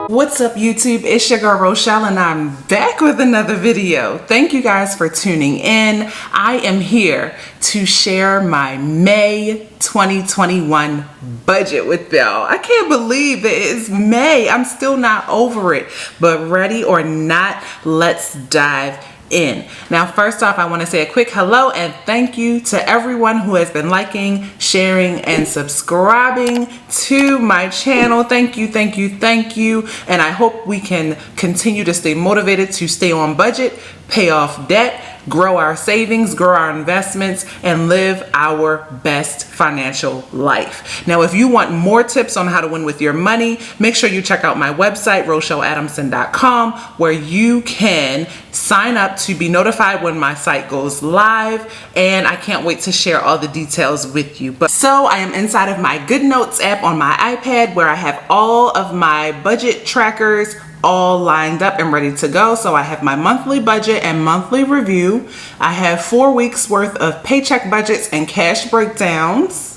What's up YouTube? It's your girl Rochelle and I'm back with another video. Thank you guys for tuning in. I am here to share my May 2021 budget with y'all. I can't believe that it's May. I'm still not over it, but ready or not, let's dive in. Now, first off, I want to say a quick hello and thank you to everyone who has been liking, sharing, and subscribing to my channel. Thank you, thank you, thank you. And I hope we can continue to stay motivated to stay on budget, pay off debt, grow our savings, grow our investments, and live our best financial life. Now, if you want more tips on how to win with your money, make sure you check out my website, RochelleAdamson.com, where you can sign up to be notified when my site goes live, and I can't wait to share all the details with you. So I am inside of my Good Notes app on my iPad, where I have all of my budget trackers all lined up and ready to go. So I have my monthly budget and monthly review. I have 4 weeks worth of paycheck budgets and cash breakdowns.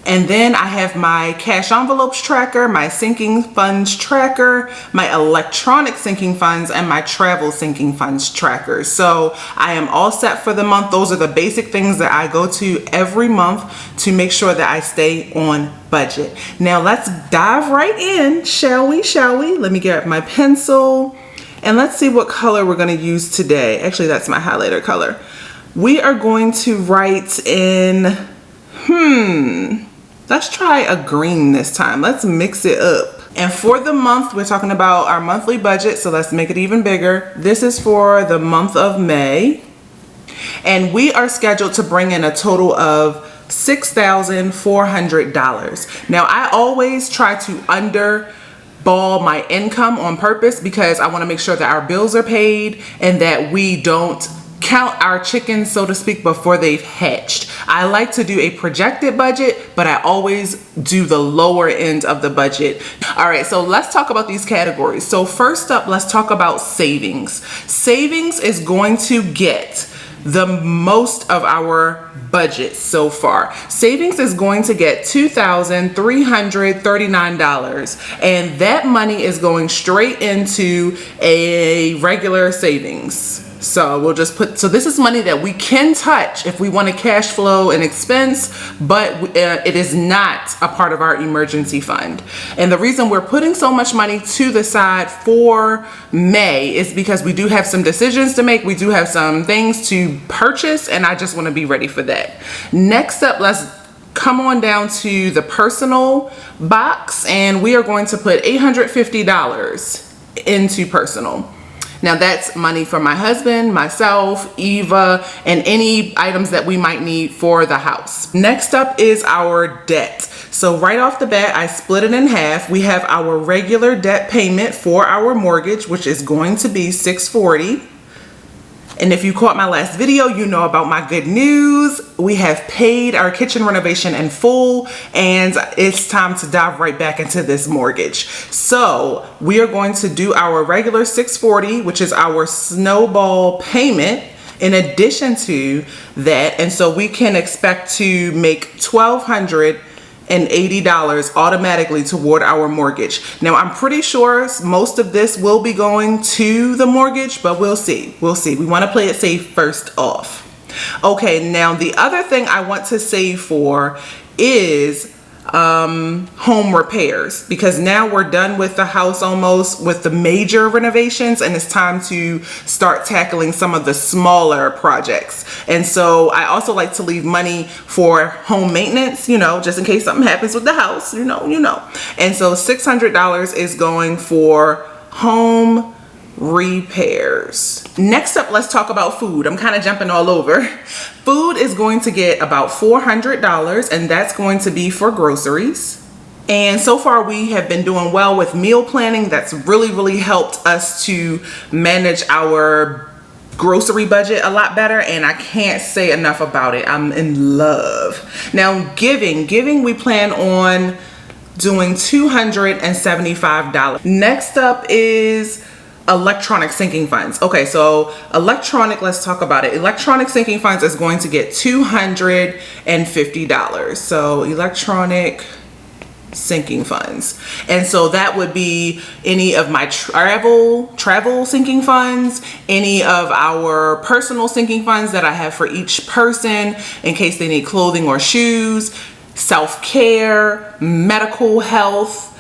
And then I have my cash envelopes tracker, my sinking funds tracker, my electronic sinking funds, and my travel sinking funds tracker. So I am all set for the month. Those are the basic things that I go to every month to make sure that I stay on budget. Now let's dive right in, shall we? Let me get my pencil and let's see what color we're going to use today. Actually, that's my highlighter color. We are going to write in, let's try a green this time. Let's mix it up. And for the month, we're talking about our monthly budget, so let's make it even bigger. This is for the month of May. And we are scheduled to bring in a total of $6,400. Now, I always try to underball my income on purpose because I want to make sure that our bills are paid and that we don't count our chickens, so to speak, before they've hatched. I like to do a projected budget, but I always do the lower end of the budget. All right, so let's talk about these categories. So first up, let's talk about savings. Savings is going to get the most of our budget so far. Savings is going to get $2,339, and that money is going straight into a regular savings. So we'll just put, so this is money that we can touch if we want to cash flow an expense, but it is not a part of our emergency fund. And the reason we're putting so much money to the side for May is because we do have some decisions to make. We do have some things to purchase, and I just want to be ready for that. Next up, let's come on down to the personal box, and we are going to put $850 into personal. Now that's money for my husband, myself, Eva, and any items that we might need for the house. Next up is our debt. So right off the bat, I split it in half. We have our regular debt payment for our mortgage, which is going to be $640. And if you caught my last video, you know about my good news. We have paid our kitchen renovation in full, and it's time to dive right back into this mortgage. So we are going to do our regular $640, which is our snowball payment in addition to that. And so we can expect to make $1,280 automatically toward our mortgage. Now, I'm pretty sure most of this will be going to the mortgage, but we'll see. We'll see. We want to play it safe first off. Okay, now the other thing I want to save for is home repairs, because now we're done with the house almost with the major renovations, and it's time to start tackling some of the smaller projects. And so I also like to leave money for home maintenance, you know, just in case something happens with the house, you know. And so $600 is going for home repairs. Next up, let's talk about food. I'm kind of jumping all over. Food is going to get about $400, and that's going to be for groceries. And so far we have been doing well with meal planning. That's really helped us to manage our grocery budget a lot better, and I can't say enough about it. I'm in love. Now, giving we plan on doing $275. Next up is electronic sinking funds. Okay, so let's talk about it. Electronic sinking funds is going to get $250. So electronic sinking funds, and so that would be any of my travel sinking funds, any of our personal sinking funds that I have for each person in case they need clothing or shoes, self-care, medical health,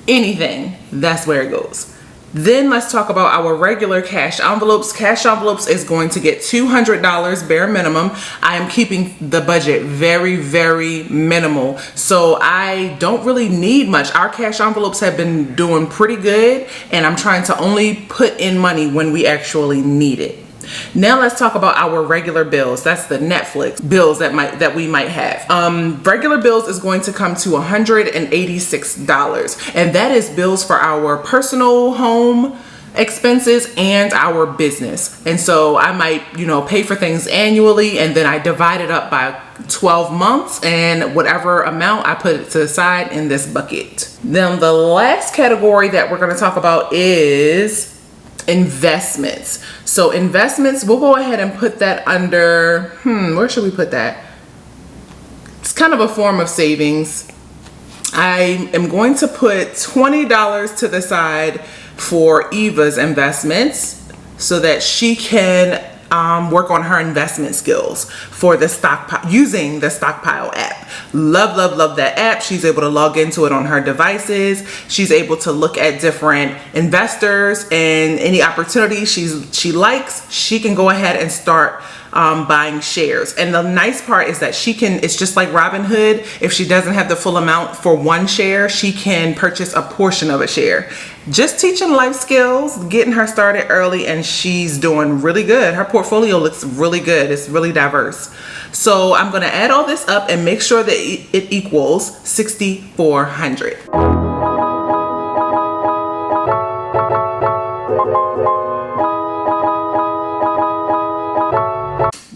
anything. That's where it goes. Then let's talk about our regular cash envelopes. Cash envelopes is going to get $200 bare minimum. I am keeping the budget very, very minimal. So I don't really need much. Our cash envelopes have been doing pretty good, and I'm trying to only put in money when we actually need it. Now let's talk about our regular bills. That's the Netflix bills that we might have. Regular bills is going to come to $186, and that is bills for our personal home expenses and our business. And so I might, pay for things annually, and then I divide it up by 12 months, and whatever amount I put it to the side in this bucket. Then the last category that we're going to talk about is investments. So investments, we'll go ahead and put that under, where should we put that? It's kind of a form of savings. I am going to put $20 to the side for Eva's investments so that she can work on her investment skills for the stockpile, using the Stockpile app. Love that app. She's able to log into it on her devices. She's able to look at different investors and any opportunities she likes. She can go ahead and start buying shares. And the nice part is that it's just like Robinhood. If she doesn't have the full amount for one share, she can purchase a portion of a share. Just teaching life skills, getting her started early, and she's doing really good. Her portfolio looks really good. It's really diverse. So I'm going to add all this up and make sure that it equals $6,400.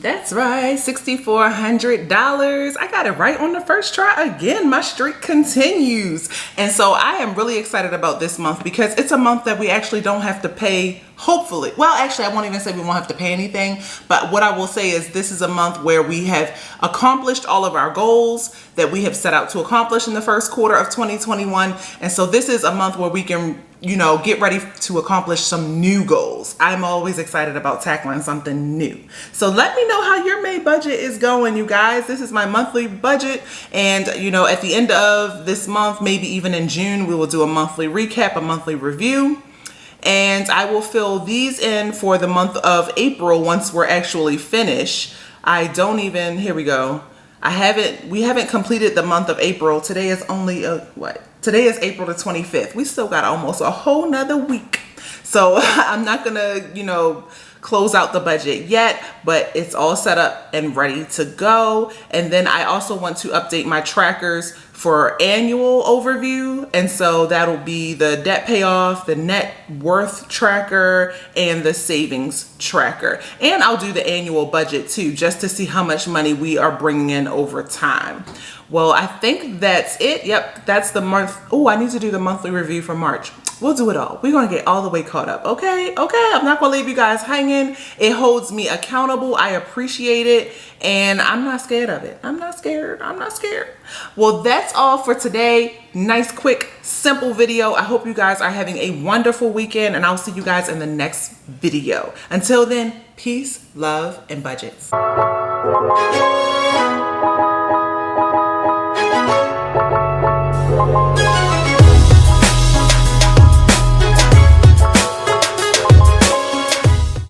That's right, $6,400. I got it right on the first try again. My streak continues. And so I am really excited about this month because it's a month that we actually don't have to pay, hopefully. Well, actually, I won't even say we won't have to pay anything, but what I will say is this is a month where we have accomplished all of our goals that we have set out to accomplish in the first quarter of 2021. And so this is a month where we can, get ready to accomplish some new goals. I'm always excited about tackling something new. So let me know how your May budget is going, you guys. This is my monthly budget. And, at the end of this month, maybe even in June, we will do a monthly recap, a monthly review. And I will fill these in for the month of April once we're actually finished. Here we go. We haven't completed the month of April. Today is only Today is April the 25th. We still got almost a whole nother week. So I'm not gonna, close out the budget yet, but it's all set up and ready to go. And then I also want to update my trackers for annual overview. And so that'll be the debt payoff, the net worth tracker, and the savings tracker. And I'll do the annual budget too, just to see how much money we are bringing in over time. Well, I think that's it. Yep, that's the month. Oh, I need to do the monthly review for March. We'll do it all. We're going to get all the way caught up. Okay. I'm not going to leave you guys hanging. It holds me accountable. I appreciate it. And I'm not scared of it. I'm not scared. Well, that's all for today. Nice, quick, simple video. I hope you guys are having a wonderful weekend, and I'll see you guys in the next video. Until then, peace, love, and budgets.